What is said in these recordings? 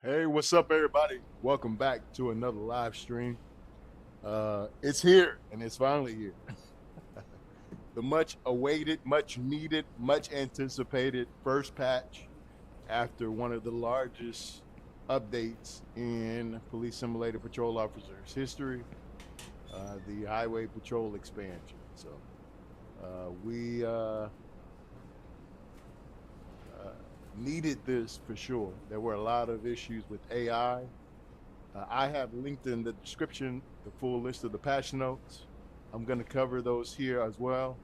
Hey, what's up, everybody? Welcome back to another live stream. It's here, and it's finally here. The much awaited, much needed, much anticipated first patch after one of the largest updates in Police Simulator Patrol Officers history, the Highway Patrol expansion. So we needed this for sure. There were a lot of issues with AI. I have linked in the description the full list of the patch notes. I'm going to cover those here as well,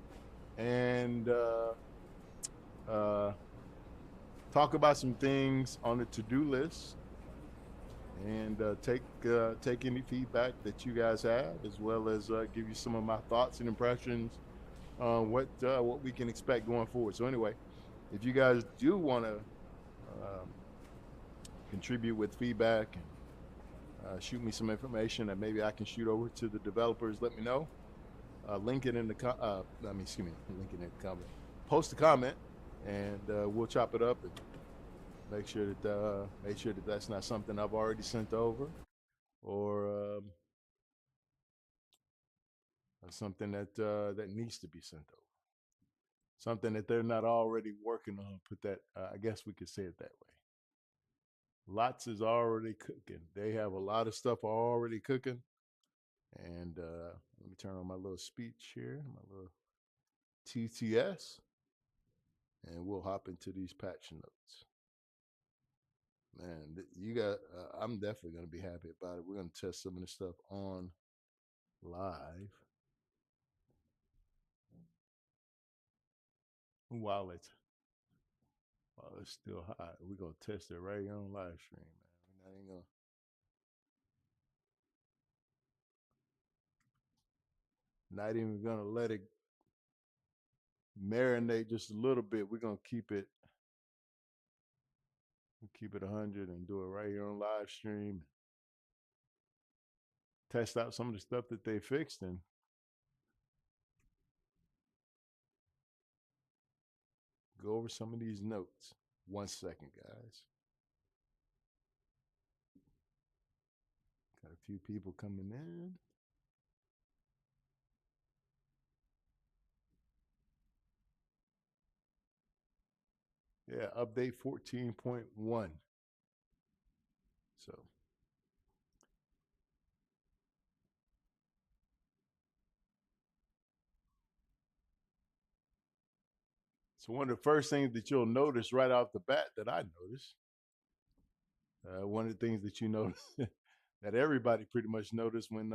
and talk about some things on the to-do list, and take any feedback that you guys have, as well as give you some of my thoughts and impressions on what we can expect going forward. So anyway, if you guys do want to contribute with feedback and shoot me some information that maybe I can shoot over to the developers, let me know. Link it in the link it in the comment. Post a comment, and we'll chop it up and make sure that that's not something I've already sent over, or something that needs to be sent over. Something that they're not already working on. Put that. I guess we could say it that way. Lots is already cooking. They have a lot of stuff already cooking. And let me turn on my little speech here, my little TTS, and we'll hop into these patch notes. Man, I'm definitely going to be happy about it. We're going to test some of this stuff on live while it's still hot. We're going to test it right here on live stream, man. Not even gonna let it marinate just a little bit. We're gonna keep it 100 and do it right here on live stream. Test out some of the stuff that they fixed and go over some of these notes. 1 second, guys. Got a few people coming in. Yeah, update 14.1. So one of the first things that you'll notice right off the bat that I noticed, one of the things that you notice that everybody pretty much noticed when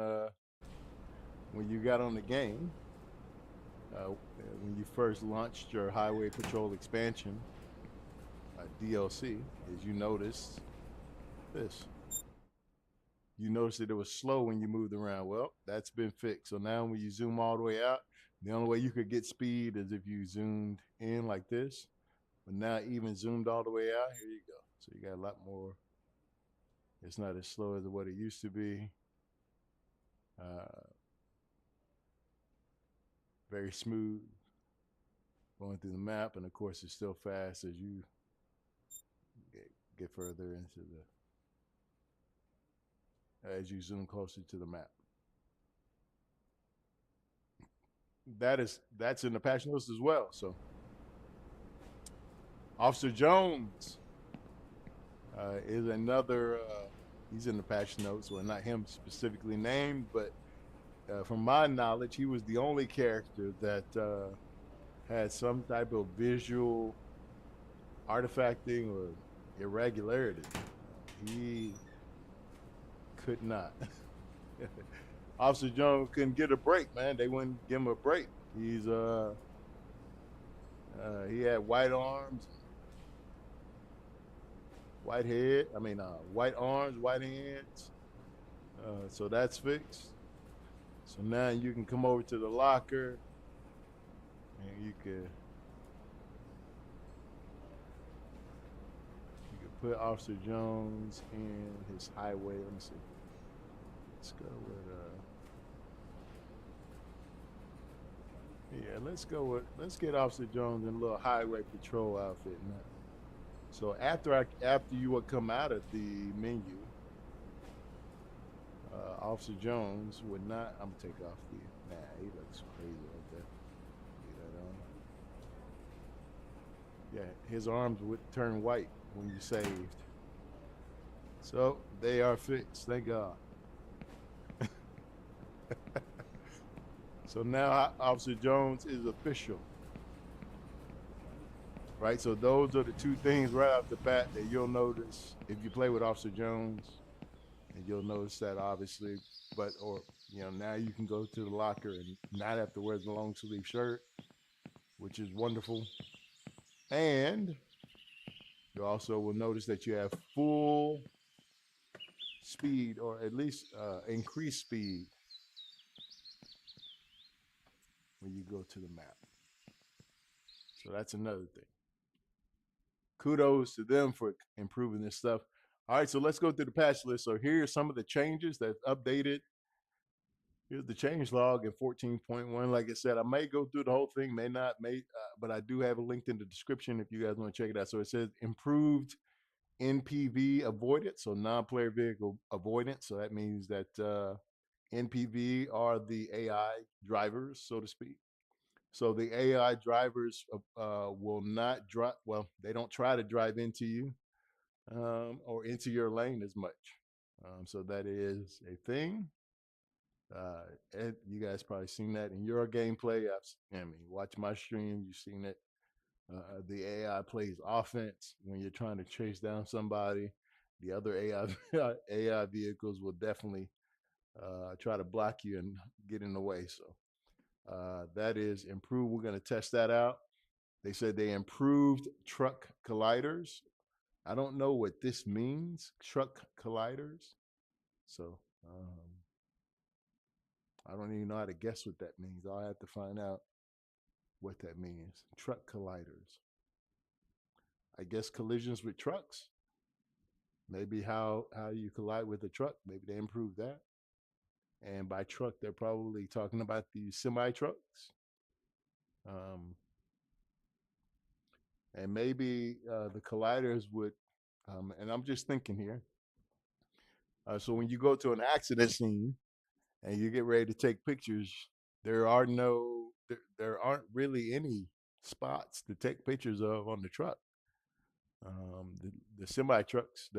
you got on the game, when you first launched your Highway Patrol expansion DLC, is you noticed this. You noticed that it was slow when you moved around. Well, that's been fixed. So now when you zoom all the way out, the only way you could get speed is if you zoomed in like this. But now even zoomed all the way out, here you go. So you got a lot more. It's not as slow as what it used to be. Very smooth going through the map, and of course it's still fast as you get further into as you zoom closer to the map. That's in the patch notes as well. So Officer Jones is another. He's in the patch notes. Well, not him specifically named, but from my knowledge, he was the only character that had some type of visual artifacting or irregularity. He could not. Officer Jones couldn't get a break, man. They wouldn't give him a break. He had white arms, white head. White arms, white hands. So that's fixed. So now you can come over to the locker, and you could put Officer Jones in his highway. Let me see. Let's go with let's get Officer Jones in a little highway patrol outfit now. So after you would come out of the menu, Officer Jones would not. I'm gonna take off the. Nah, he looks crazy like that. Leave that on. Yeah, his arms would turn white when you saved. So they are fixed. Thank God. So now Officer Jones is official, right? So those are the two things right off the bat that you'll notice if you play with Officer Jones, and you'll notice that obviously. But or now you can go to the locker and not have to wear the long sleeve shirt, which is wonderful. And you also will notice that you have full speed, or at least increased speed, when you go to the map. So that's another thing. Kudos to them for improving this stuff. All right, so let's go through the patch list. So here are some of the changes that updated. Here's the change log in 14.1. Like I said, I may go through the whole thing, may not, but I do have a link in the description if you guys want to check it out. So it says improved NPV avoidance, so non-player vehicle avoidance. So that means that NPV are the AI drivers, so to speak. So the AI drivers will not drive. Well, they don't try to drive into you or into your lane as much. So that is a thing. Ed, you guys probably seen that in your gameplay. Watch my stream. You've seen it. The AI plays offense when you're trying to chase down somebody. The other AI AI vehicles will definitely try to block you and get in the way. So that is improved. We're going to test that out. They said they improved truck colliders. I don't know what this means, truck colliders. So I don't even know how to guess what that means. I'll have to find out what that means. Truck colliders. I guess collisions with trucks. Maybe how you collide with a truck. Maybe they improved that. And by truck, they're probably talking about the semi trucks. Um, and maybe the colliders would. And I'm just thinking here. So when you go to an accident scene and you get ready to take pictures, there aren't really any spots to take pictures of on the truck. The semi trucks,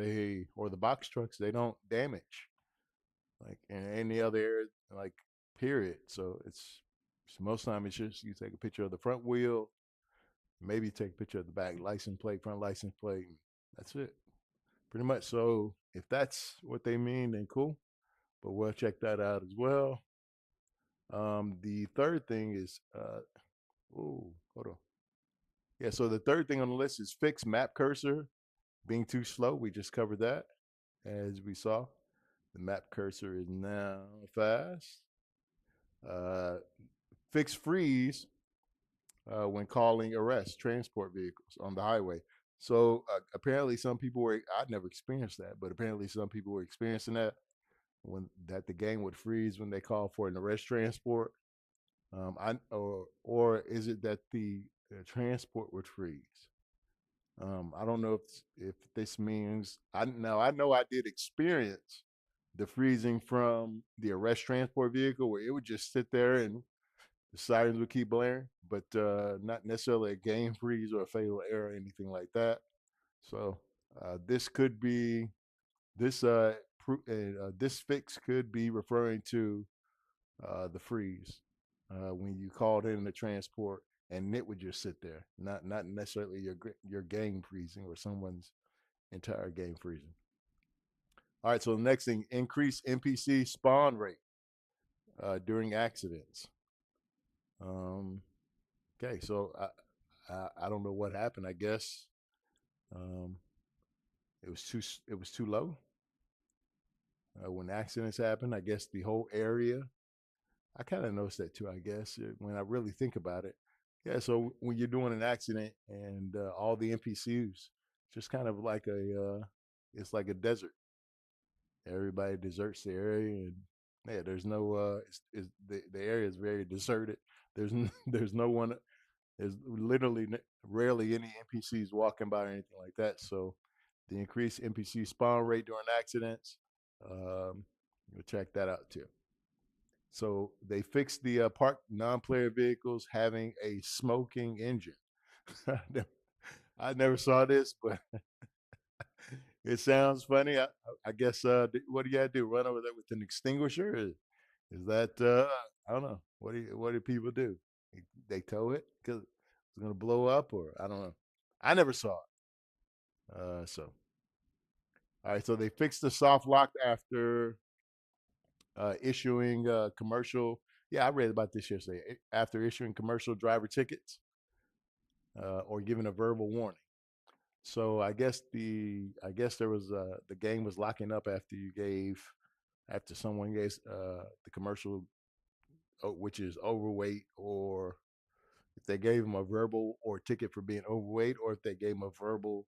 or the box trucks, they don't damage like in any other area, like period. So most time it's just you take a picture of the front wheel, maybe take a picture of the back license plate, front license plate. That's it, pretty much. So if that's what they mean, then cool. But we'll check that out as well. The third thing is, oh, hold on. Yeah, so the third thing on the list is fix map cursor being too slow. We just covered that, as we saw. The map cursor is now fast. Uh, fix freeze when calling arrest transport vehicles on the highway. So apparently, some people were. I'd never experienced that, but apparently, some people were experiencing that that the game would freeze when they call for an arrest transport. Or is it that the transport would freeze? I don't know if this means I know I did experience the freezing from the arrest transport vehicle where it would just sit there and the sirens would keep blaring, but not necessarily a game freeze or a fatal error or anything like that. So this could be this fix could be referring to the freeze when you called in the transport and it would just sit there, not necessarily your game freezing or someone's entire game freezing. All right, so the next thing, increase NPC spawn rate during accidents. Okay, so I don't know what happened. I guess um, it was too low when accidents happen. I guess the whole area. I kind of noticed that too. I guess when I really think about it. Yeah. So when you're doing an accident and all the NPCs, just kind of like it's like a desert. Everybody deserts the area, and yeah, there's no the area is very deserted. There's there's no one. There's literally rarely any NPCs walking by or anything like that. So the increased NPC spawn rate during accidents, um, you'll check that out too. So they fixed the parked non-player vehicles having a smoking engine. I never saw this, but it sounds funny. I guess what do you gotta do? Run over there with an extinguisher? Is that I don't know. What do people do? They tow it because it's gonna blow up, or I don't know. I never saw it. So all right, so they fixed the soft lock after issuing commercial. Yeah, I read about this yesterday. After issuing commercial driver tickets or giving a verbal warning. So I guess there was the game was locking up after someone gave the commercial, which is overweight, or if they gave them a verbal or ticket for being overweight, or if they gave them a verbal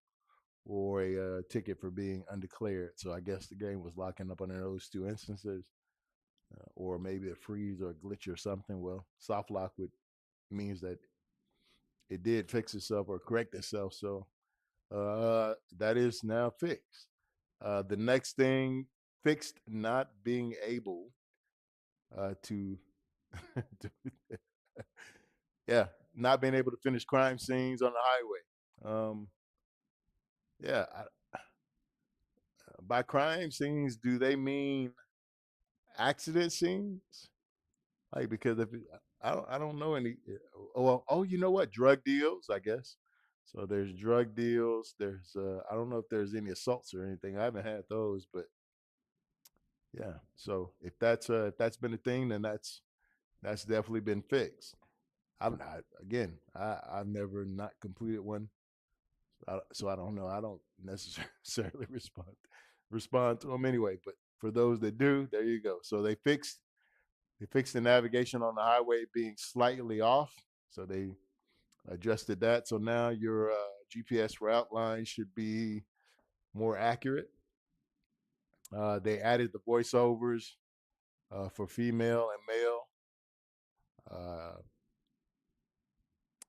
or a ticket for being undeclared. So I guess the game was locking up under those two instances, or maybe a freeze or a glitch or something. Well, soft lock would means that it did fix itself or correct itself. So that is now fixed. The next thing fixed not being able to, to yeah, not being able to finish crime scenes on the highway. Yeah, by crime scenes, do they mean accident scenes? Like because if it, I don't know any. Oh, you know what? Drug deals, I guess. So there's drug deals. There's I don't know if there's any assaults or anything. I haven't had those, but yeah. So if that's been a thing, then that's definitely been fixed. I'm not again. I've never not completed one, so I don't know. I don't necessarily respond to them anyway. But for those that do, there you go. So they fixed the navigation on the highway being slightly off. So they adjusted that. So now your GPS route line should be more accurate. They added the voiceovers for female and male. Uh,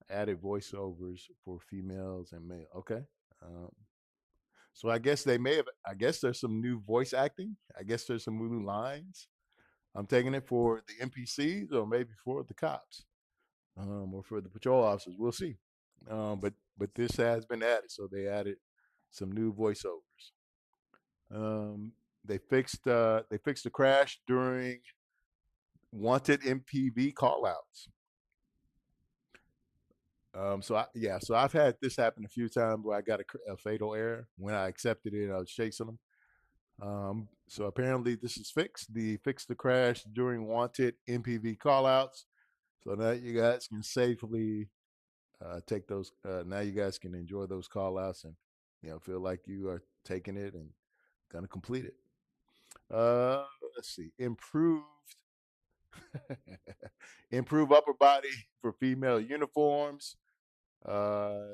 added voiceovers for females and male. Okay. Um, so I guess they may have. I guess there's some new voice acting. I guess there's some new lines. I'm taking it for the NPCs or maybe for the cops, or for the patrol officers. We'll see. But this has been added, so they added some new voiceovers. Um, they fixed the crash during wanted MPV callouts. So I've had this happen a few times where I got a fatal error when I accepted it. I was chasing them. So apparently this is fixed. The fix the crash during wanted MPV callouts. So now you guys can safely take those. Now you guys can enjoy those callouts and feel like you are taking it and gonna complete it. Let's see. Improve upper body for female uniforms. Uh,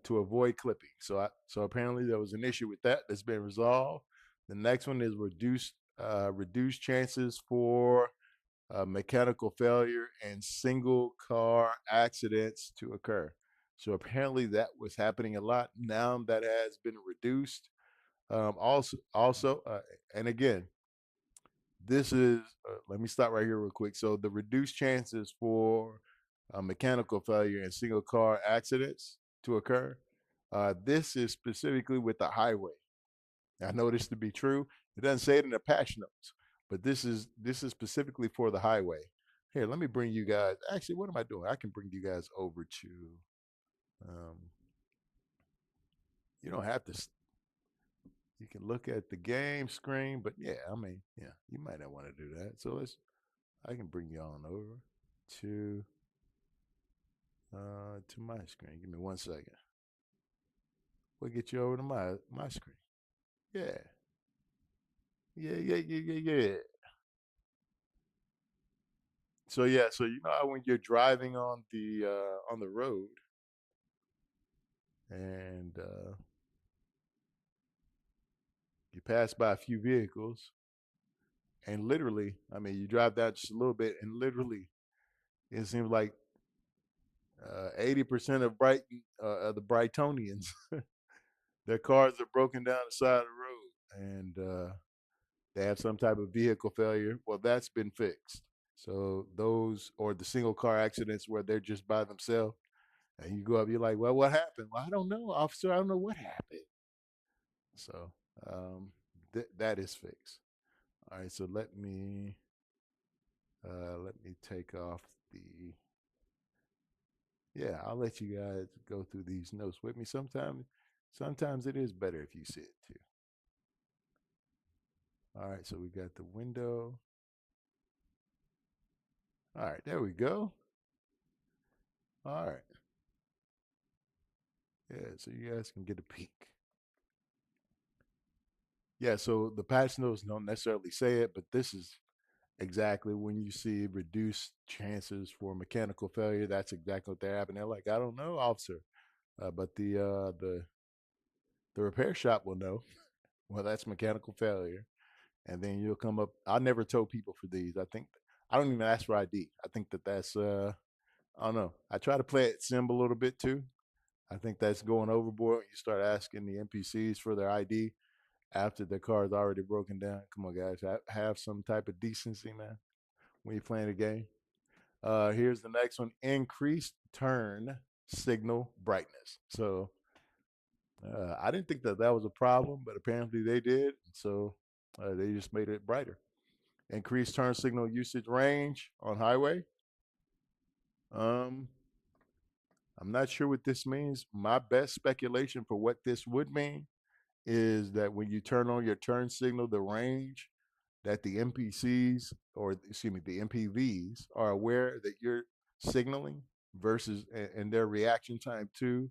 to avoid clipping. So apparently there was an issue with that that's been resolved. The next one is reduced chances for mechanical failure and single car accidents to occur. So apparently that was happening a lot. Now that has been reduced. And again, this is let me stop right here real quick. So the reduced chances for mechanical failure and single car accidents to occur. This is specifically with the highway. I know this to be true. It doesn't say it in the patch notes, but this is specifically for the highway. Here, let me bring you guys. Actually, what am I doing? I can bring you guys over to. Um, you don't have to. You can look at the game screen, but yeah, I mean, yeah, you might not want to do that. So let's. I can bring you on over to my screen. Give me 1 second. We'll get you over to my screen. Yeah. Yeah. So yeah, so you know how when you're driving on the road and you pass by a few vehicles and literally, I mean, you drive down just a little bit and literally it seems like 80% of Brighton, the Brightonians, their cars are broken down the side of the road, and they have some type of vehicle failure. Well, that's been fixed. So those, or the single car accidents where they're just by themselves, and you go up, you're like, well, what happened? Well, I don't know, officer. I don't know what happened. So that is fixed. All right. So let me take off the. Yeah, I'll let you guys go through these notes with me. Sometimes it is better if you sit too. All right. So we got the window. All right. There we go. All right. Yeah. So you guys can get a peek. Yeah. So the patch notes don't necessarily say it, but this is exactly when you see reduced chances for mechanical failure. That's exactly what they're having. They're like, I don't know, officer, but the repair shop will know. Well, that's mechanical failure, and then you'll come up. I never told people for these. I don't even ask for ID. I think that's I don't know. I try to play it simple a little bit too. I think that's going overboard. You start asking the NPCs for their ID after their car is already broken down. Come on, guys, have some type of decency, man, when you're playing a game. Here's the next one: increased turn signal brightness. So I didn't think that was a problem, but apparently they did. So they just made it brighter. Increased turn signal usage range on highway. Um, I'm not sure what this means. My best speculation for what this would mean is that when you turn on your turn signal, the range that the NPCs, or excuse me, the MPVs are aware that you're signaling versus and their reaction time to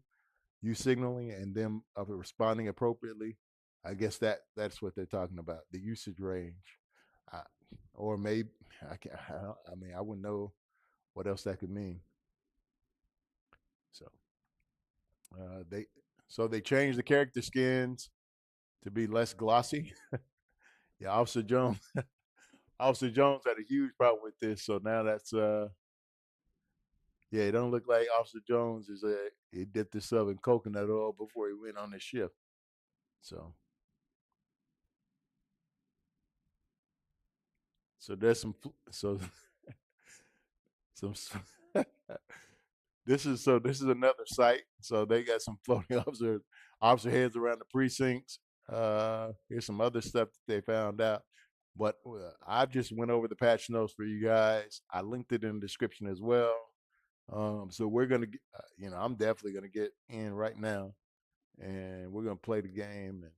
you signaling and them of responding appropriately. I guess that's what they're talking about, the usage range, uh, or maybe I mean, I wouldn't know what else that could mean. So they they changed the character skins to be less glossy. Yeah, Officer Jones. Officer Jones had a huge problem with this, so now that's yeah, it don't look like Officer Jones is he dipped himself in coconut oil before he went on his shift. So so there's some this is another site. So they got some floating officer heads around the precincts. Here's some other stuff that they found out. But I just went over the patch notes for you guys. I linked it in the description as well. So we're gonna, I'm definitely gonna get in right now, and we're gonna play the game and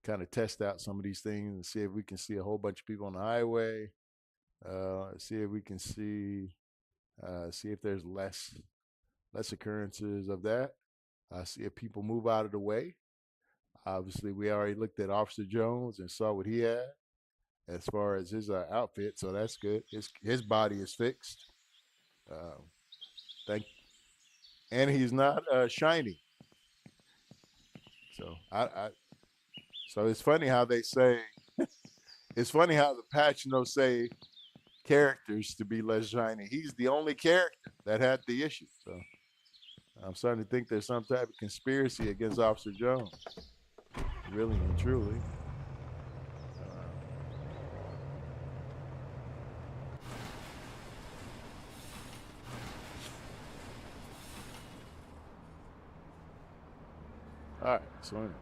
kind of test out some of these things and see if we can see a whole bunch of people on the highway. See if we can see if there's less occurrences of that. See if people move out of the way. Obviously, we already looked at Officer Jones and saw what he had as far as his outfit, so that's good. His body is fixed. Uh, thank, and he's not shiny. So so it's funny how they say it's funny how the patch notes say characters to be less shiny. He's the only character that had the issue. So I'm starting to think there's some type of conspiracy against Officer Jones, really and truly. All right, so anyway,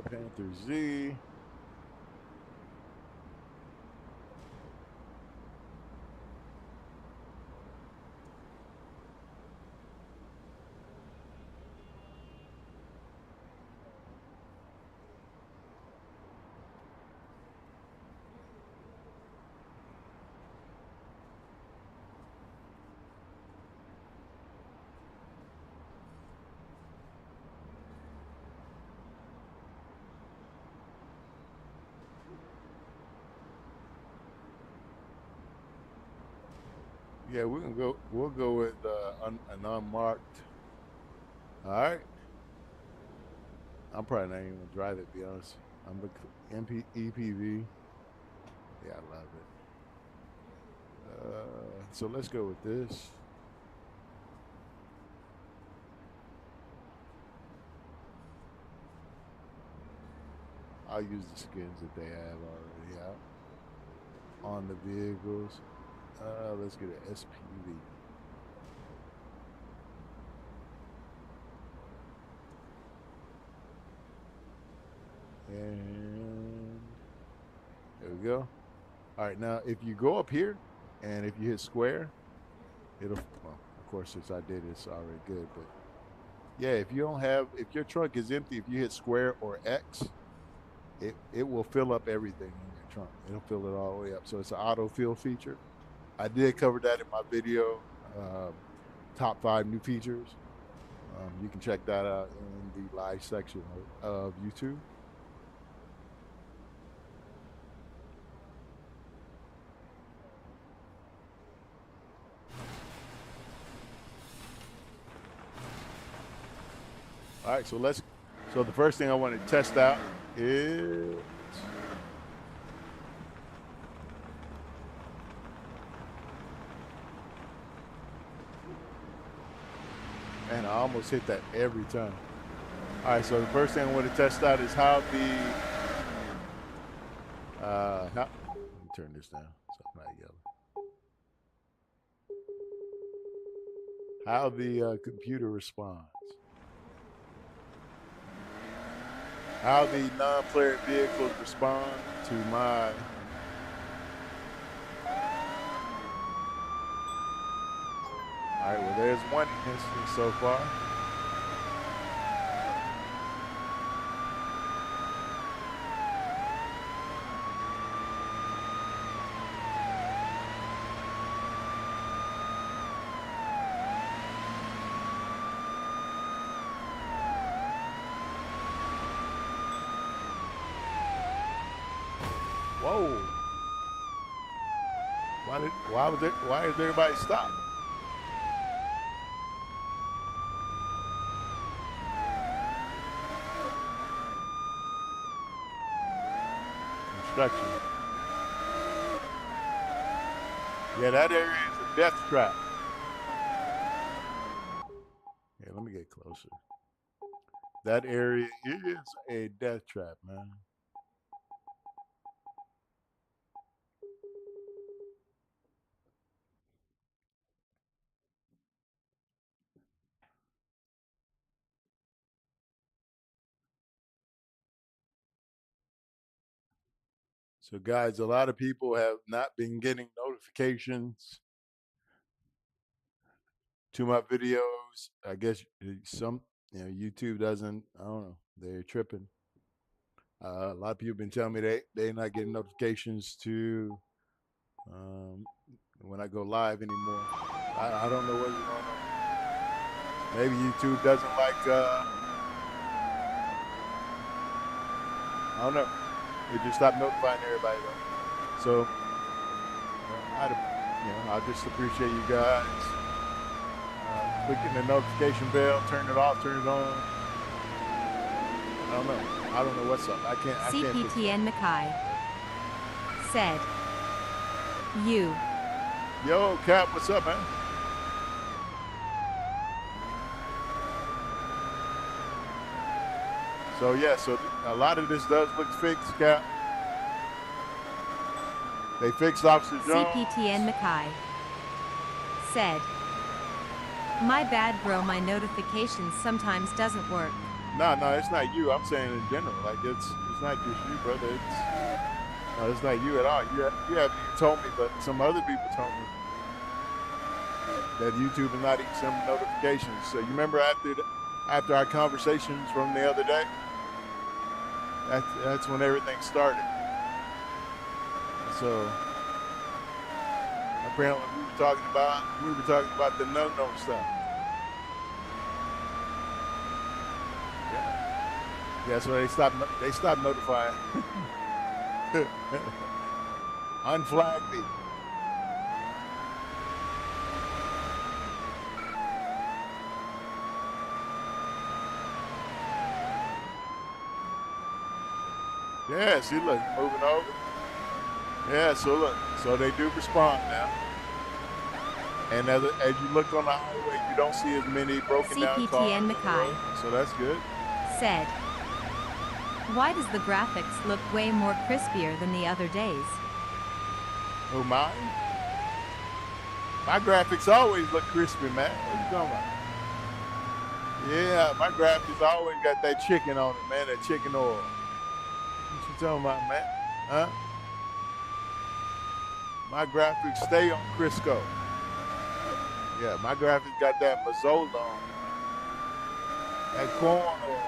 Panther Z. Yeah, we can go. We'll go with an unmarked. All right. I'm probably not even gonna drive it. To be honest. I'm the EPV. Yeah, I love it. So let's go with this. I'll use the skins that they have already out on the vehicles. Let's get an SPV. And there we go. All right, now if you go up here and if you hit square, it'll, well, of course, since I did it's already good, but yeah, if your trunk is empty, if you hit square or X, it will fill up everything in your trunk. It'll fill it all the way up. So it's an auto fill feature. I did cover that in my video, top 5 new features. You can check that out in the live section of YouTube. All right, so the first thing I want to test out is man, I almost hit that every time. All right, so the first thing I want to test out is how the let me turn this down so I'm not yelling. How the computer responds. How the non-player vehicles respond to my all right, well, there's one instance so far. Whoa. Why did everybody stop? Construction. Yeah, that area is a death trap. Yeah, let me get closer. That area is a death trap, man. So, guys, a lot of people have not been getting notifications to my videos. I guess YouTube doesn't. I don't know. They're tripping. A lot of people have been telling me they're not getting notifications to when I go live anymore. I don't know what's going on. Maybe YouTube doesn't like. I don't know. It just stopped notifying everybody though. So I just appreciate you guys clicking the notification bell, turn it off, turn it on. I don't know what's up. I can't. CPTN Mackay said, "You." Yo, Cap, what's up, man? So yeah, so a lot of this does look fixed, Cap. They fixed Officer Jones. CPTN Mackay said, "My bad, bro. My notifications sometimes doesn't work." No, it's not you. I'm saying in general. Like it's not just you, brother. It's not you at all. You haven't even told me, but some other people told me that YouTube is not even sending notifications. So you remember after our conversations from the other day? That's when everything started. So apparently we were talking about the no stuff. Yeah, so they stopped notifying. Unflag me. Yeah, see, look, moving over. Yeah, so look, so they do respond now. And as you look on the highway, you don't see as many broken down cars CPTN on the road, Mackay so that's good. said, why does the graphics look way more crispier than the other days? Who, mine? My graphics always look crispy, man. What you talking about? Yeah, my graphics always got that chicken on it, man, that chicken oil. What you talking about, man? Huh? My graphics stay on Crisco. Yeah, my graphics got that Mazzola on it. That corn oil.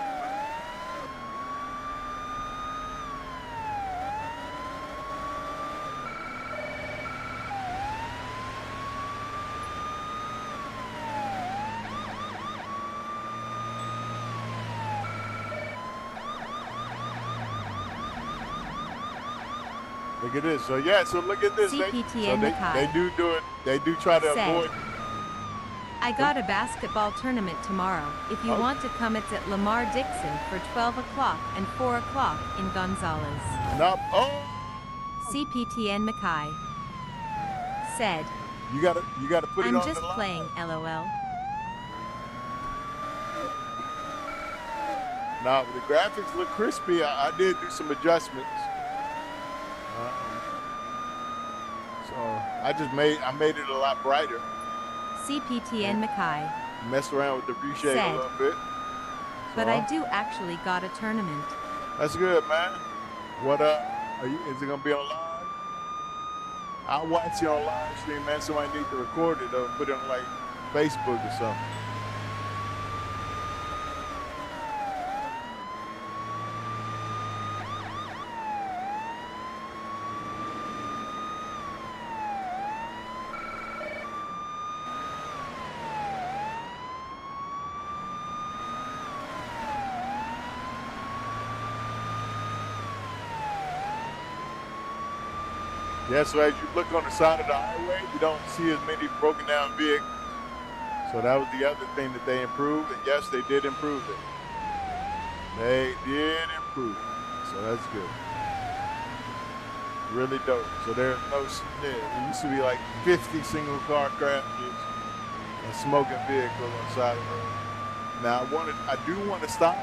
Look at this. So yeah, so look at this. CPTN They Mackay do it. They do try to said, avoid. I got a basketball tournament tomorrow. If you want to come, it's at Lamar Dixon for 12 o'clock and 4 o'clock in Gonzales. No. Oh. CPTN Mackay said, You gotta put it I'm on just the line. playing, LOL. Now the graphics look crispy. I did do some adjustments. So I made it a lot brighter. CPTN Mackay Messed around with the reshade said, a little bit. but I do actually got a tournament. That's good, man. What is it gonna be on live? I'll watch you on live stream, man. Somebody need to record it or put it on like Facebook or something. Yeah, so as you look on the side of the highway, you don't see as many broken down vehicles. So that was the other thing that they improved, and yes, they did improve it. They did improve it, so that's good. Really dope. So there's no, there used to be like 50 single car crashes and smoking vehicles on the side of the road. Now I do want to stop,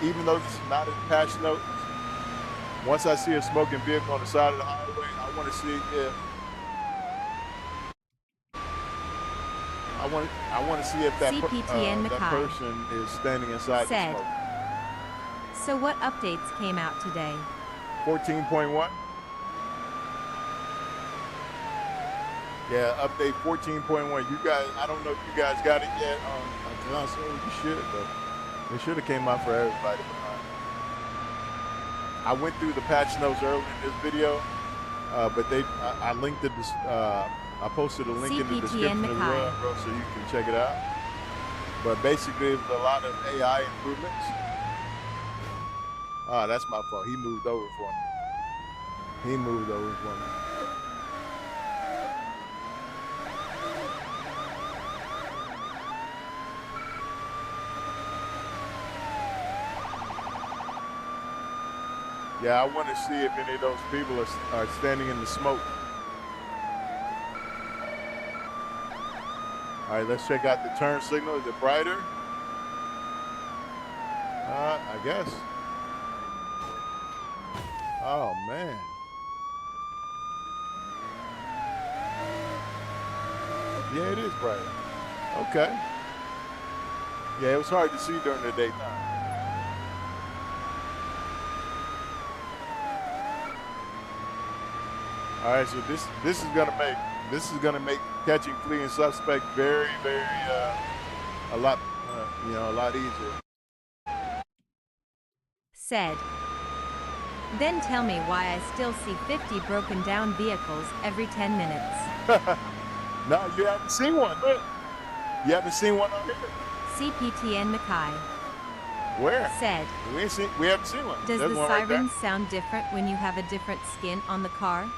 even though this is not in PatchNotes. Once I see a smoking vehicle on the side of the highway, I want to see if that CPTN that Mackay person is standing inside the said, smoke. so what updates came out today? 14.1. Yeah, update 14.1. You guys, I don't know if you guys got it yet on console. You should, though. It should have came out for everybody. I went through the patch notes earlier in this video, but I linked it. I posted a link in the description as well, bro, so you can check it out. But basically, it was a lot of AI improvements. Ah, that's my fault. He moved over for me. He moved over for me. Yeah, I want to see if any of those people are standing in the smoke. All right, let's check out the turn signal. Is it brighter? I guess. Oh, man. Yeah, it is brighter. Okay. Yeah, it was hard to see during the daytime. All right, so this is gonna make catching fleeing suspect very, very a lot easier. Said, then tell me why I still see 50 broken down vehicles every 10 minutes. No, you haven't seen one. Look, you haven't seen one on here. CPTN Mackay Where? said, we haven't seen one. does There's the one right siren there. sound different when you have a different skin on the car?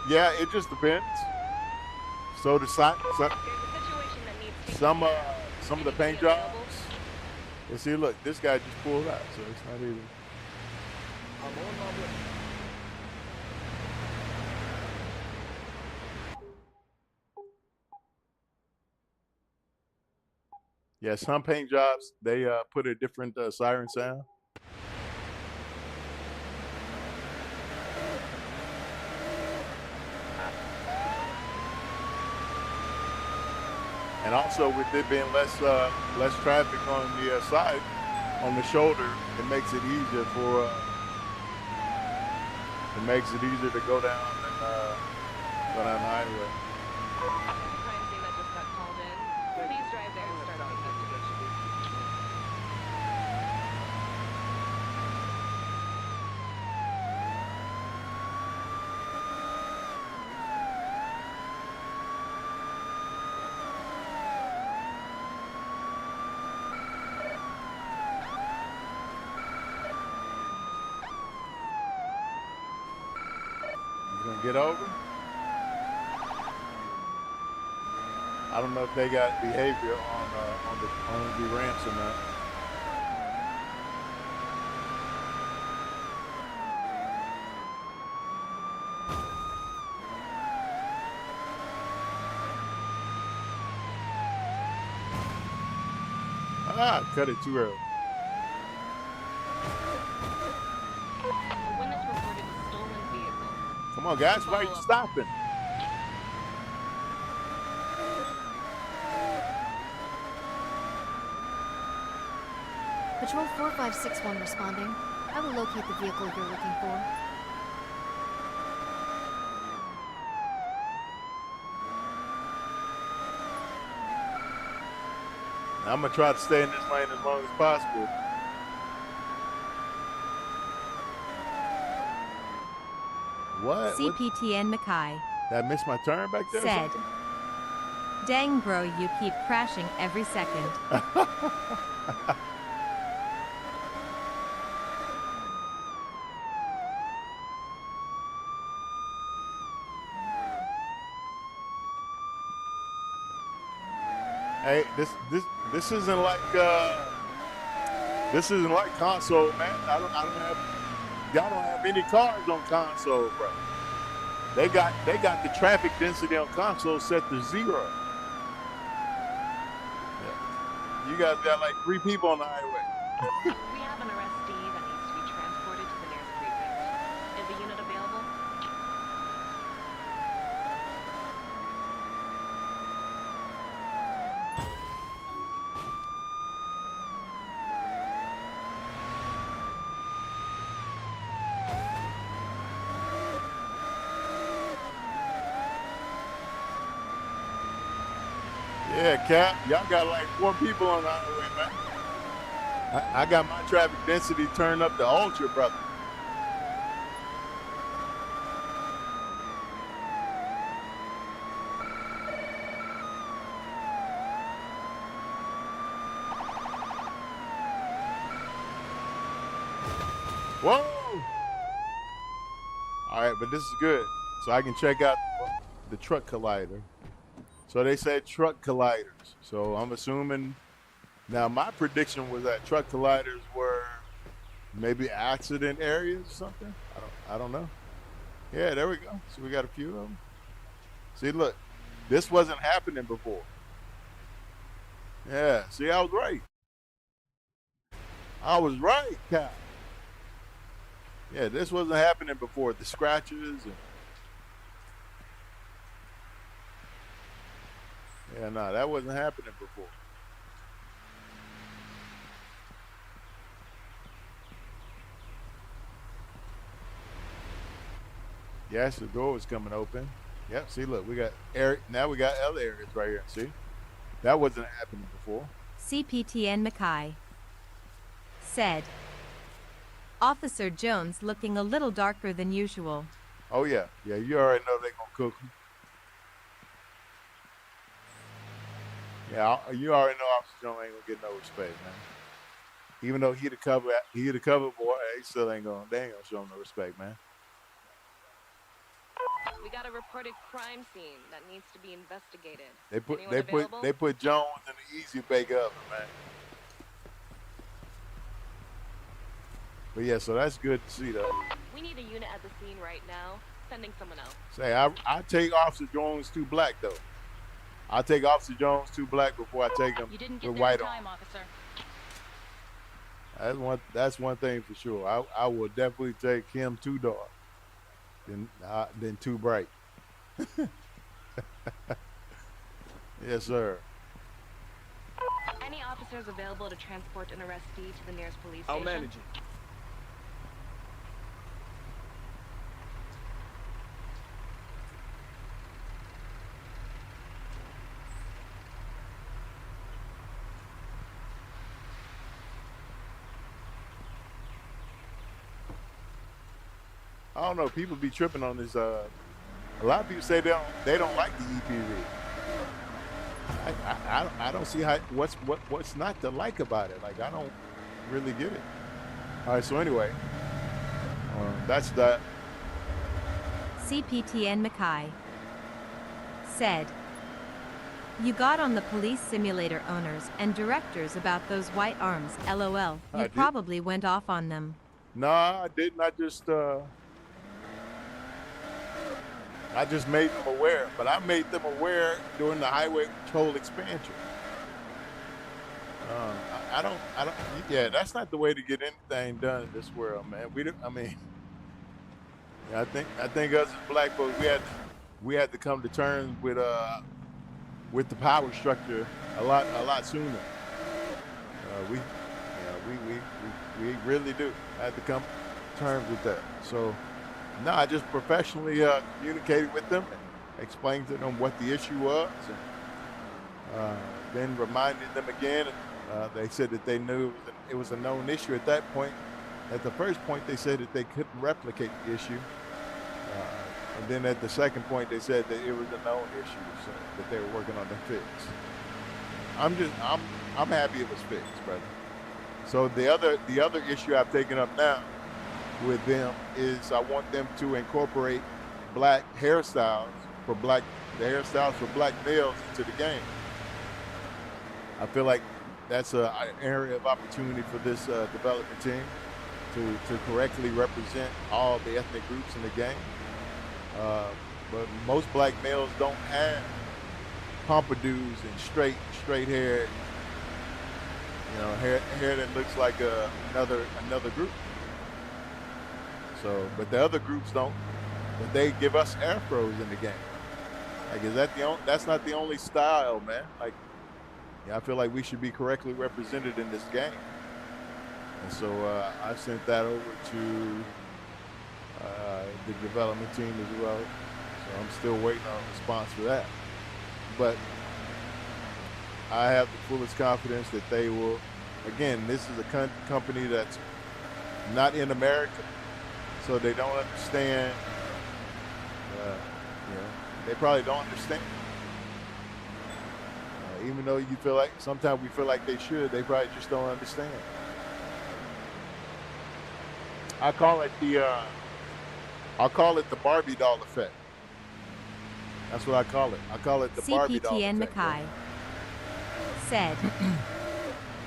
Yeah, it just depends. So some of the paint jobs. You see, look, this guy just pulled out, so it's not even. I'm on my way. Yeah, some paint jobs they put a different siren sound. And also with it being less traffic on the side, on the shoulder, it makes it easier to go down and go down the highway. Crime scene that just got called in. Please drive there and start the investigation. You gonna get over? I don't know if they got behavior on the ramps or not. Cut it too early. A witness reported a stolen vehicle. Come on, guys, why are you stopping? Patrol 4561 responding. I will locate the vehicle you're looking for. I'm gonna try to stay in this lane as long as possible. What? CPTN Mackay Did I miss my turn back there? or said, "Dang bro, you keep crashing every second." something? Hey, this isn't like console, man. Y'all don't have any cars on console, bro. They got the traffic density on console set to 0. Yeah. You guys got like 3 people on the highway. We have an arrestee that needs to be transported to the nearest precinct. Is the unit available? Yeah, Cap, y'all got like 4 people on the highway, man. I got my traffic density turned up to ultra, brother. Whoa! All right, but this is good. So I can check out the truck collider. So they said truck colliders. So I'm assuming, now my prediction was that truck colliders were maybe accident areas or something. I don't know. Yeah, there we go. So we got a few of them. See, look, this wasn't happening before. Yeah, see, I was right. I was right, Kyle. Yeah, this wasn't happening before. The scratches and yeah, no, that wasn't happening before. Yes, the door was coming open. Yep, see, look, we got area. Now we got other areas right here. See, that wasn't happening before. CPTN Mackay said, "Officer Jones looking a little darker than usual." Oh yeah, yeah, you already know they gonna cook him. Yeah, you already know Officer Jones ain't gonna get no respect, man. Even though he the cover boy, he still ain't gonna. They ain't gonna show him no respect, man. We got a reported crime scene that needs to be investigated. They Anyone available? put Jones in the easy bake oven, man. But yeah, so that's good to see though. We need a unit at the scene right now. Sending someone else. Say I take Officer Jones too black though. I'll take Officer Jones 2 black before I take him You didn't with get there in white on. time, officer. That's one thing for sure. I will definitely take him 2 dark than 2 bright. Yes, sir. Any officers available to transport an arrestee to the nearest police I'll station? manage it. I don't know. People be tripping on this. A lot of people say they don't like the EPV. I don't see what's not to like about it. Like I don't really get it. All right. So anyway, that's that. CPTN Mackay said, "You got on the police simulator owners and directors about those white arms, LOL. I You did. probably went off on them." Nah, I didn't. I just made them aware, but I made them aware during the highway patrol expansion. I don't. Yeah, that's not the way to get anything done in this world, man. We don't. I mean, yeah, I think us as black folks, we had to come to terms with the power structure a lot sooner. We really do have to come to terms with that. So. No, I just professionally communicated with them and explained to them what the issue was, and then reminded them again. They said that they knew it was a known issue at that point. At the first point, they said that they couldn't replicate the issue, and then at the second point, they said that it was a known issue, so that they were working on the fix. I'm happy it was fixed, brother. So the other issue I've taken up now with them is I want them to incorporate black hairstyles for black males into the game. I feel like that's an area of opportunity for this development team to correctly represent all the ethnic groups in the game. But most black males don't have pompadours and straight hair, hair that looks like another group. So, but the other groups don't. But they give us afros in the game. Like, is that that's not the only style, man. Like, yeah, I feel like we should be correctly represented in this game. And so I sent that over to the development team as well. So I'm still waiting on a response for that. But I have the fullest confidence that they will. Again, this is a company that's not in America. So they don't understand, they probably don't understand. Even though you feel like, sometimes we feel like they should, they probably just don't understand. I call it the Barbie doll effect. That's what I call it. I call it the Barbie doll effect. CPTN Mackay said,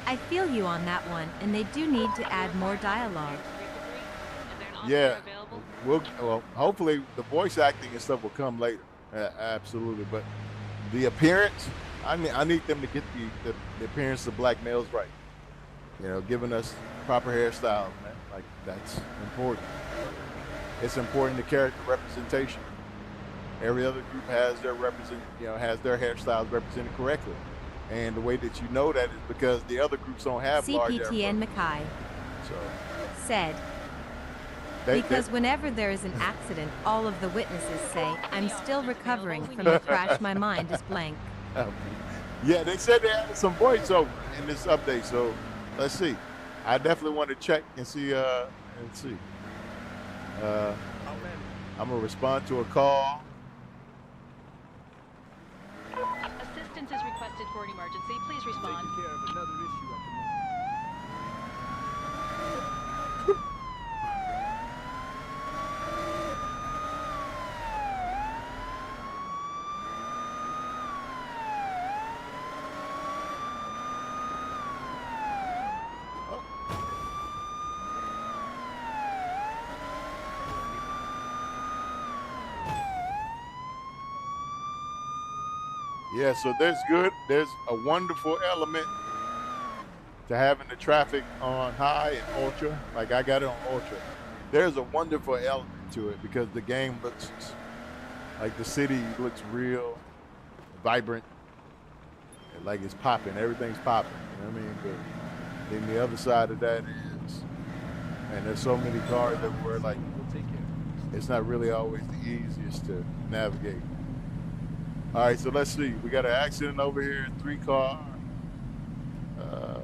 "I feel you on that one, and they do need to add more dialogue." Yeah, well, hopefully the voice acting and stuff will come later. Absolutely, but the appearance, I need them to get the appearance of black males right. Giving us proper hairstyles, man. Like, that's important. It's important to character representation. Every other group has their hairstyles represented correctly, and the way that you know that is because the other groups don't have large hair. CPTN Mackay said, because whenever there is an accident, all of the witnesses say, "I'm still recovering from the crash, my mind is blank." Yeah, they said they added some voiceover in this update, so let's see. I definitely want to check and see. I'm gonna respond to a call. Assistance is requested for an emergency. Please respond. Taking care of another issue at the moment. Yeah, so there's a wonderful element to having the traffic on high and ultra. Like I got it on ultra. There's a wonderful element to it because the game looks like the city looks real vibrant, and like it's popping. Everything's popping. You know what I mean? But then the other side of that is, and there's so many cars everywhere. Like it's not really always the easiest to navigate. All right, so let's see. We got an accident over here, 3-car. Uh,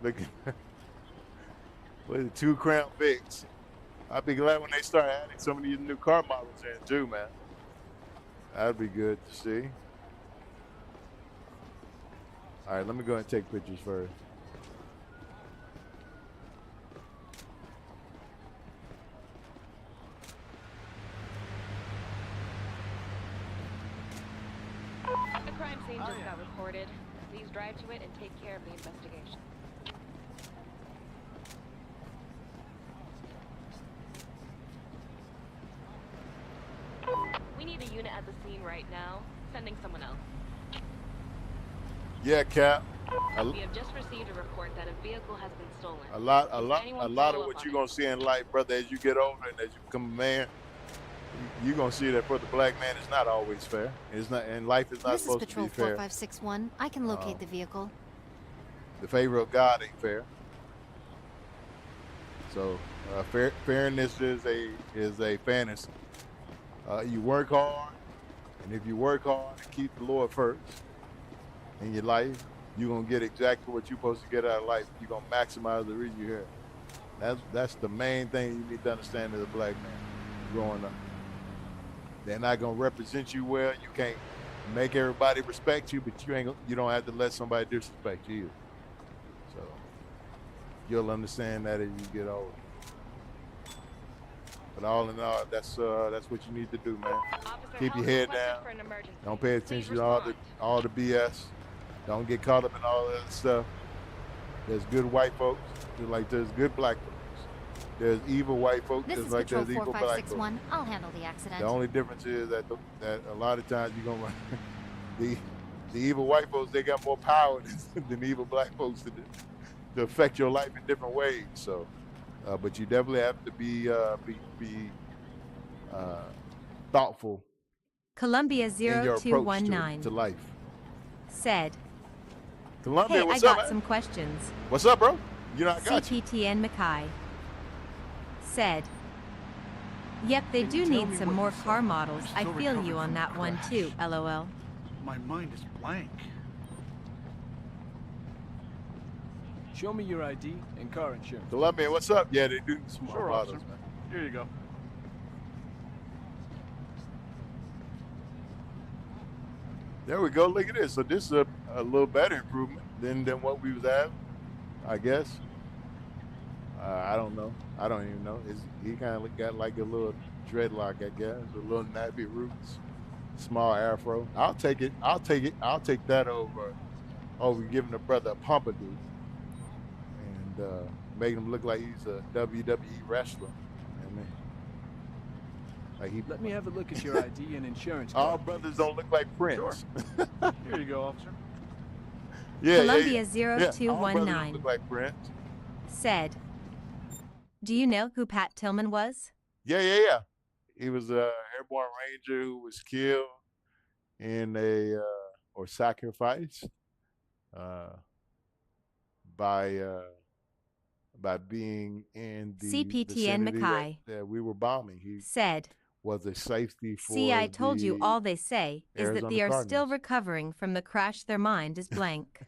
look, with the 2 Crown Vics. I'll be glad when they start adding some of these new car models in too, man. That'd be good to see. All right, let me go and take pictures first. A crime scene just got reported. Please drive to it and take care of the investigation. We need a unit at the scene right now. Sending someone else. Yeah, Cap. We have just received a report that a vehicle has been stolen. A lot of what you're gonna see in life, brother, as you get older and as you become a man, you're gonna see that for the black man, it's not always fair. It's not, and life is not This is supposed to Patrol be fair. 4561. I can locate the vehicle. The favor of God ain't fair. So fairness is a fantasy. You work hard, and if you work hard and keep the Lord first in your life, you're gonna get exactly what you're supposed to get out of life. You're gonna maximize the reason you're here. That's the main thing you need to understand as a black man growing up. They're not gonna represent you well. You can't make everybody respect you, but you don't have to let somebody disrespect you either. So you'll understand that as you get older. But all in all, that's what you need to do, man. Officer Keep your House head requested down. for an emergency. Don't pay Please attention to respond. all the BS. Don't get caught up in all that stuff. There's good white folks, just like there's good black folks. There's evil white folks, This just is like Patrol there's evil black folks. 4561. I'll handle the accident. The only difference is that a lot of times you're gonna the evil white folks, they got more power than the evil black folks to affect your life in different ways. So, but you definitely have to be thoughtful Columbia in your approach 0219 to life. said, Columbia, "Hey, I what's got up, man? some questions." What's up, bro? You know I got you. CPTN Mackay said, "Yep, they Can do you tell need me some what more you saw? car models. I'm I still feel you recovering on from that the one crash. too, LOL." My mind is blank. Show me your ID and car insurance. Columbia, what's up? Yeah, they do some more Sure, models, officer. man. Here you go. There we go. Look at this. So this is a little better improvement than what we was having, I guess. I don't know. I don't even know. He kind of got like a little dreadlock, I guess, a little nappy roots, small afro. I'll take it. I'll take it. I'll take that over giving the brother a pompadour and making him look like he's a WWE wrestler. You know what I mean? Like Let me have a look at your ID and insurance all card. brothers don't look like Prince. Sure. Here you go, officer. Yeah, Columbia all brothers don't 0219 look like Prince. said, "Do you know who Pat Tillman was?" Yeah. He was a airborne ranger who was killed in or sacrificed by being in the CPTN vicinity Mackay that we were bombing. He said, was a safety for "See, I told you, the all they say is that Arizona they are still Cardinals. recovering from the crash. Their mind is blank."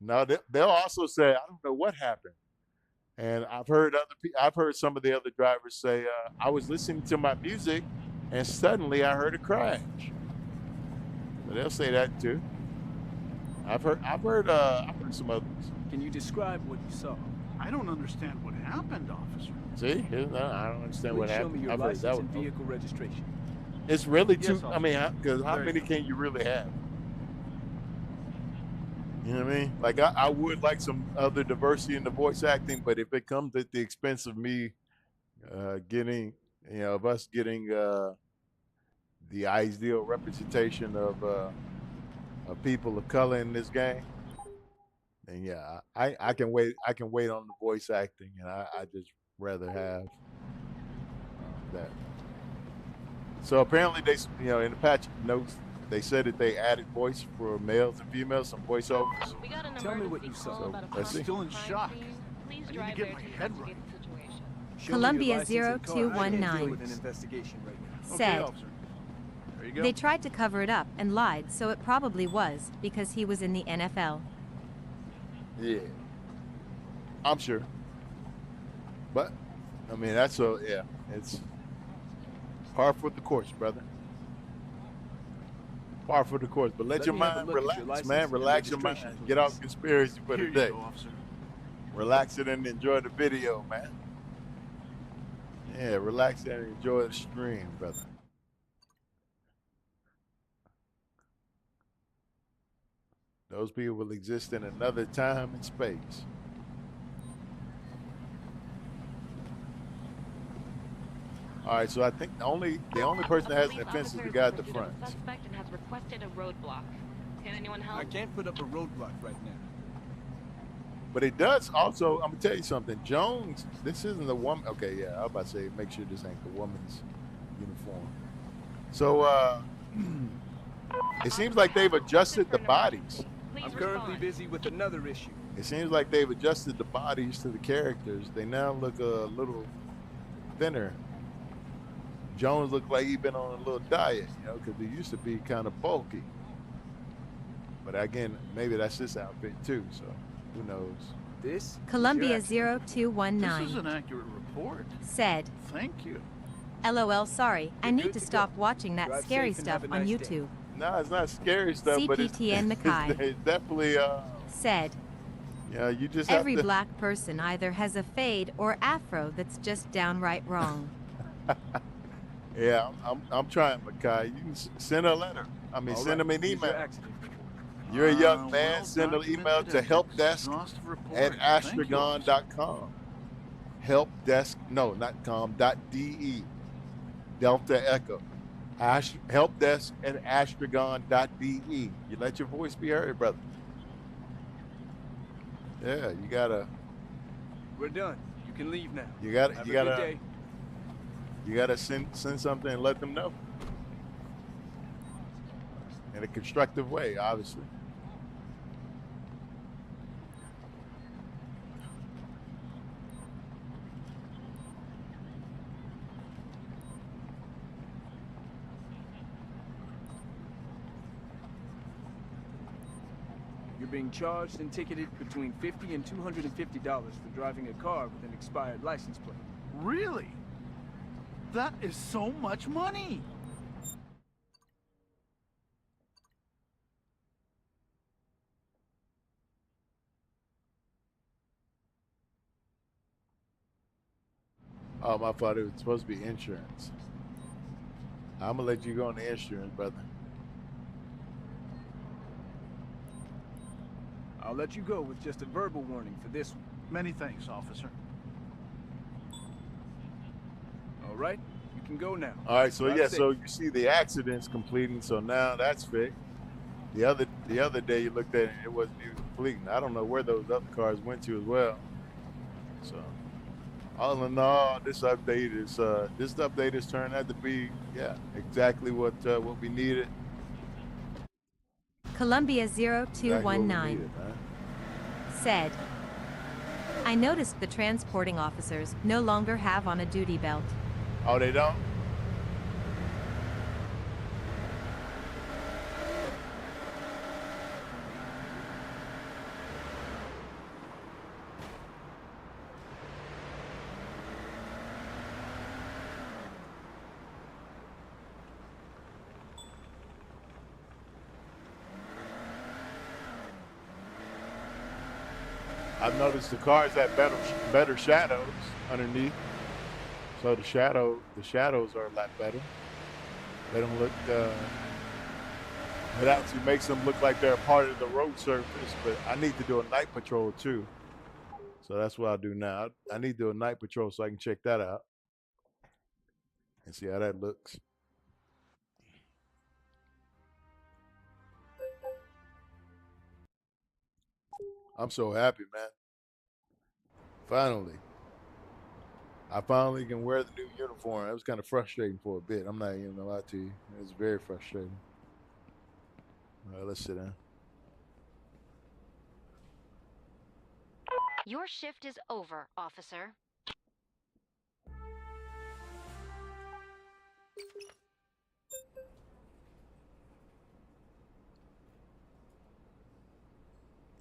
No, they'll also say, I don't know what happened. And I've heard some of the other drivers say, I was listening to my music and suddenly I heard a crash. So they'll say that too. I've heard some others. Can you describe what you saw? I don't understand what happened, officer. See, I don't understand Please what show happened. me your I've heard license that and one. vehicle registration. It's really Yes, too. I mean, officer. because how There you many go. can you really have? You know what I mean? Like I would like some other diversity in the voice acting, but if it comes at the expense of me getting, of us getting the ideal representation of people of color in this game, then yeah, I can wait. I can wait on the voice acting, and I just rather have that. So apparently they, in the patch notes, they said that they added voice for males and females, some voiceovers. We got an Tell me what emergency you saw. call about a let's see. possible Still in crime shock. scene. Please I need to drive get there my to head investigate right. the situation. Show me your Columbia license and card. I can't 0219 deal with an investigation right now. said Okay, officer. There you go. they tried to cover it up and lied, so it probably was because he was in the NFL. Yeah, I'm sure. But I mean, it's par for the course, brother. Par for the course. But let Let your me have a mind look at your relax, license man. and Relax your mind. registration, Get off please. conspiracy for Here the you day. go, officer. Relax it and enjoy the video, man. Yeah, relax and enjoy the stream, brother. Those people will exist in another time and space. All right, so I think the only person that has an Police offense is officer the is guy in at the pursuit front. of a suspect and has requested a roadblock. Can anyone help? I can't put up a roadblock right now. But it does also, I'm gonna tell you something. Jones, this isn't a woman. Okay, yeah, I was about to say, make sure this ain't the woman's uniform. So it seems like they've adjusted the bodies. I'm currently busy with another issue. It seems like they've adjusted the bodies to the characters. They now look a little thinner. Jones looked like he'd been on a little diet, because he used to be kind of bulky. But again, maybe that's his outfit too, so who knows? This is Columbia your accident. This is 0219 an accurate report. said, Thank you. LOL, sorry, I You're need good to to stop go. watching that Drive scary safe and have stuff a on nice day. YouTube. No, it's not scary stuff, but it's CPTN Mackay it's definitely said, you just every have to. black person either has a fade or afro that's just downright wrong. Yeah, I'm trying, Makai. You can send a letter. I mean, All send right, him an here's your email. accident report. You're a young man. Well Send an email documented to and helpdesk exhaustive report. at Thank you, officer. astragon.com. Helpdesk, no, not com, .de. Delta Echo. Helpdesk at astragon.de. You let your voice be heard, brother. Yeah, you gotta. We're done. You can leave now. You gotta. Have You a good gotta. day. You gotta send something and let them know. In a constructive way, obviously. You're being charged and ticketed between $50 and $250 for driving a car with an expired license plate. Really? That is so much money. Oh, I thought it was supposed to be insurance. I'm gonna let you go on the insurance, brother. I'll let you go with just a verbal warning for this one. Many thanks, officer. All right? You can go now. All right, so Drive yeah, safe. so you see the accident's completing, so now that's fixed. The other day you looked at it, it wasn't even completing. I don't know where those other cars went to as well. So all in all, this update is turned out to be exactly what we needed. Columbia Exactly what we 0219 needed, huh? said, I noticed the transporting officers no longer have on a duty belt. Oh, they don't? I've noticed the cars have better shadows underneath. So the shadows are a lot better. They don't look it actually makes them look like they're a part of the road surface, but I need to do a night patrol too. So that's what I'll do now. I need to do a night patrol so I can check that out and see how that looks. I'm so happy, man. Finally. I finally can wear the new uniform. It was kind of frustrating for a bit. I'm not even gonna lie to you. It was very frustrating. All right, let's sit down. Your shift is over, officer.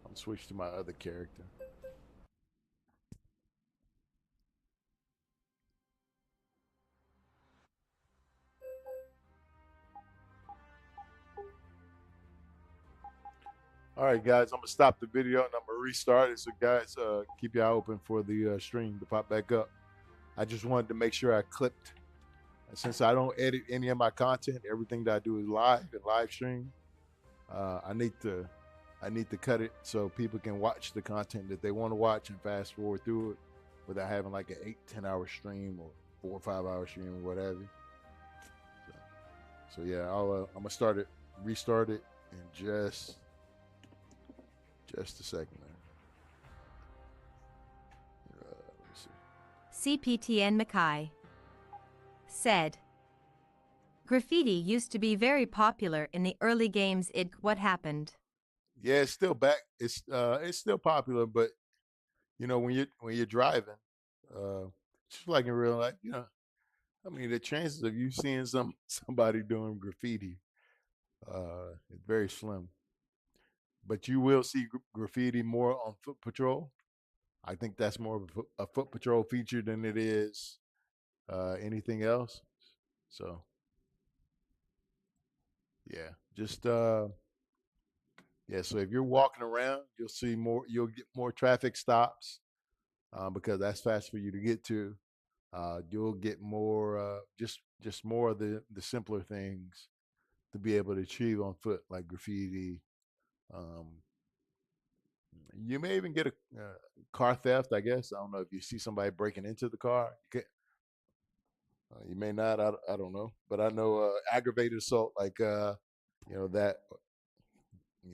I'm switch to my other character. All right, guys, I'm gonna stop the video and I'm gonna restart it. So, guys, keep your eye open for the stream to pop back up. I just wanted to make sure I clipped. Since I don't edit any of my content, everything that I do is live and live stream. I need to cut it so people can watch the content that they want to watch and fast forward through it without having like an 8-10 hour stream or 4 or 5 hour stream or whatever. So yeah, I'm gonna restart it in just a second. Let me see. CPTN Mackay said, graffiti used to be very popular in the early games. What happened? Yeah, it's still back. It's still popular, but you know when you're driving, just like in real life, you know, I mean the chances of you seeing somebody doing graffiti, is very slim. But you will see graffiti more on foot patrol. I think that's more of a foot patrol feature than it is anything else. So yeah, just yeah. So if you're walking around, you'll see more. You'll get more traffic stops because that's fast for you to get to. You'll get more, just more of the simpler things to be able to achieve on foot, like graffiti. Um, you may even get a car theft. I guess I don't know if you see somebody breaking into the car. You may not. I don't know, but I know aggravated assault, like you know that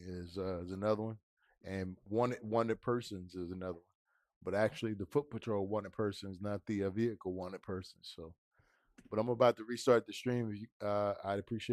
is another one, and wanted persons is another one. But actually, the foot patrol wanted persons, not the vehicle wanted persons. So, but I'm about to restart the stream. I'd appreciate.